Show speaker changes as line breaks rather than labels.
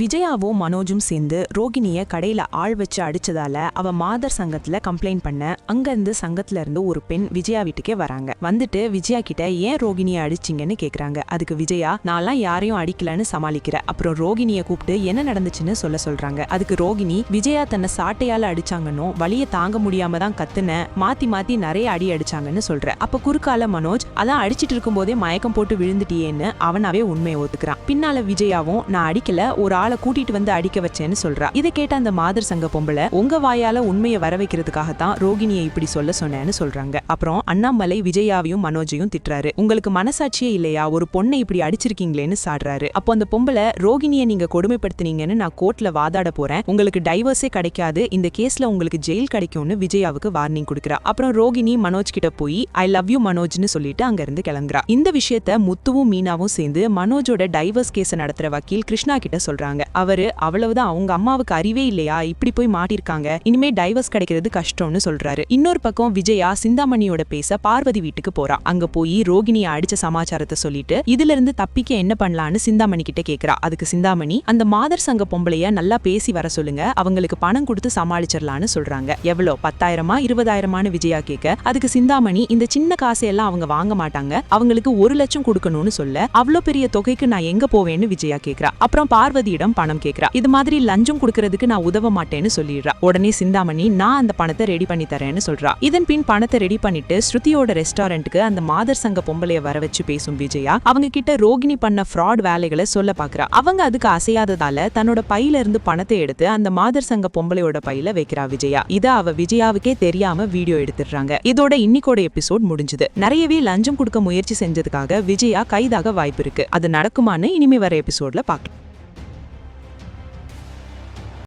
விஜயாவும் மனோஜும் சேர்ந்து ரோகிணிய கடையில ஆள் வச்சு அடிச்சதால அவ மாதர் சங்கத்துல கம்ப்ளைண்ட் பண்ண அங்கிருந்து சங்கத்துல இருந்து ஒரு பெண் விஜயா வீட்டுக்கே வராங்க. வந்துட்டு விஜயா கிட்ட ஏன் ரோகிணிய அடிச்சிங்கன்னு கேக்குறாங்க. அதுக்கு விஜயா நான்லாம் யாரையும் அடிக்கலன்னு சமாளிக்கிற. அப்புறம் ரோகிணிய கூப்பிட்டு என்ன நடந்துச்சுன்னு சொல்றாங்க. அதுக்கு ரோகிணி விஜயா தன்னை சாட்டையால அடிச்சாங்கன்னு வலிய தாங்க முடியாம தான் கத்துன, மாத்தி மாத்தி நிறைய அடி அடிச்சாங்கன்னு சொல்ற. அப்ப குறுக்கால மனோஜ் அதான் அடிச்சிட்டு இருக்கும் போதே மயக்கம் போட்டு விழுந்துட்டியேன்னு அவனாவே உண்மையை ஒத்துக்கிறான். பின்னால விஜயாவும் நான் அடிக்கல, ஒரு ஆளை கூட்டிட்டு வந்து அடிக்க வச்சேன்னு சொல்றா. இதை கேட்ட அந்த மாதர் சங்க பொம்பளை உங்க வாயால உண்மையை வர வைக்கிறதுக்காகத்தான் ரோகிணியை இப்படி சொன்னேன்னு சொல்றாங்க. அப்புறம் அண்ணாமலை விஜயாவையும் மனோஜையும் திட்டுறாரு. உங்களுக்கு மனசாட்சியே இல்லையா, ஒரு பொண்ணை இப்படி அடிச்சிருக்கீங்களேன்னு சாடுறாரு. அப்போ அந்த பொம்பளை ரோகிணியை நீங்க கொடுமைப்படுத்தினீங்கன்னு நான் கோர்ட்ல வாதாட போறேன், உங்களுக்கு டைவர்ஸே கிடைக்காது, இந்த கேஸ்ல உங்களுக்கு ஜெயில் கிடைக்கும்னு விஜயாவுக்கு வார்னிங் கொடுக்குறா. அப்புறம் ரோகிணி மனோஜ் கிட்ட போய் ஐ லவ் யூ மனோஜ்னு சொல்லிட்டு அங்க இருந்து கிளம்புறா. இந்த விஷயத்த முத்துவும் மீனாவும் சேர்ந்து மனோஜோட டைவர்ஸ் கேஸ் நடத்துற வக்கீல் கிருஷ்ணா கிட்ட சொல்றாங்க. அவரு அவ்வளவுதான், அவங்க அம்மாவுக்கு அறிவே இல்லையா, இப்படி போய் மாட்டிருக்காங்க, இனிமே டைவர்ஸ் கிடைக்கிறது கஷ்டம்னு சொல்றாரு. இன்னொரு பக்கம் விஜயா சிந்தாமணியோட பேச பார்வதி வீட்டுக்கு போறா. அங்க போய் ரோகிணியை அடிச்ச சமாச்சாரத்தை சொல்லிட்டு இதுல இருந்து தப்பிக்க என்ன பண்ணலான்னு சிந்தாமணி கிட்ட கேக்குறா. அதுக்கு சிந்தாமணி அந்த மாதர் சங்க பொம்பளைய நல்லா பேசி வர சொல்லுங்க, அவங்களுக்கு பணம் கொடுத்து சமாளிச்சிடலான்னு சொல்றாங்க. எவ்வளோ 10,000 20,000 விஜயா கேட்க அதுக்கு சிந்தாமணி இந்த சின்ன காசையெல்லாம் அவங்க வாங்க மாட்டாங்க, அவங்களுக்கு 1 லட்சம் கொடுக்கணும்னு சொல்ல அவ்வளோ பெரிய தொகைக்கு நான் எங்க போவேன்னு விஜயா கேக்குறா. அப்புறம் பார்வதியிடம் பணம் கேக்குறா. இது மாதிரி லஞ்சம் கொடுக்கறதுக்கு நான் உதவ மாட்டேன்னு சொல்லிடுறா. உடனே சிந்தாமணி நான் அந்த பணத்தை ரெடி பண்ணி தரேன்னு சொல்றா. இதன் பின் பணத்தை ரெடி பண்ணிட்டு ஸ்ருதியோட ரெஸ்டாரண்ட்டுக்கு அந்த மாதர் சங்க பொம்பளைய வர வச்சு பேசும் விஜயா அவங்க கிட்ட ரோகிணி பண்ண ஃப்ராட் வேலைகளை சொல்ல பாக்குறா. அவங்க அதுக்கு அசையாததால தன்னோட பையில இருந்து பணத்தை எடுத்து அந்த மாதர் சங்க பொம்பளையோட பையில வைக்கிறா விஜயா. இத அவ விஜயாவுக்கே தெரியாம வீடியோ எடுத்துடுறாங்க. இதோட இன்னைக்கோட எபிசோட் முடிஞ்சது. நிறையவே லஞ்சம் கொடுக்க முயற்சி செஞ்சதுக்காக விஜயா கைதாக வாய்ப்பு இருக்கு. அது நடக்குமான்னு இனிமே வர எபிசோட்ல பாக்கலாம்.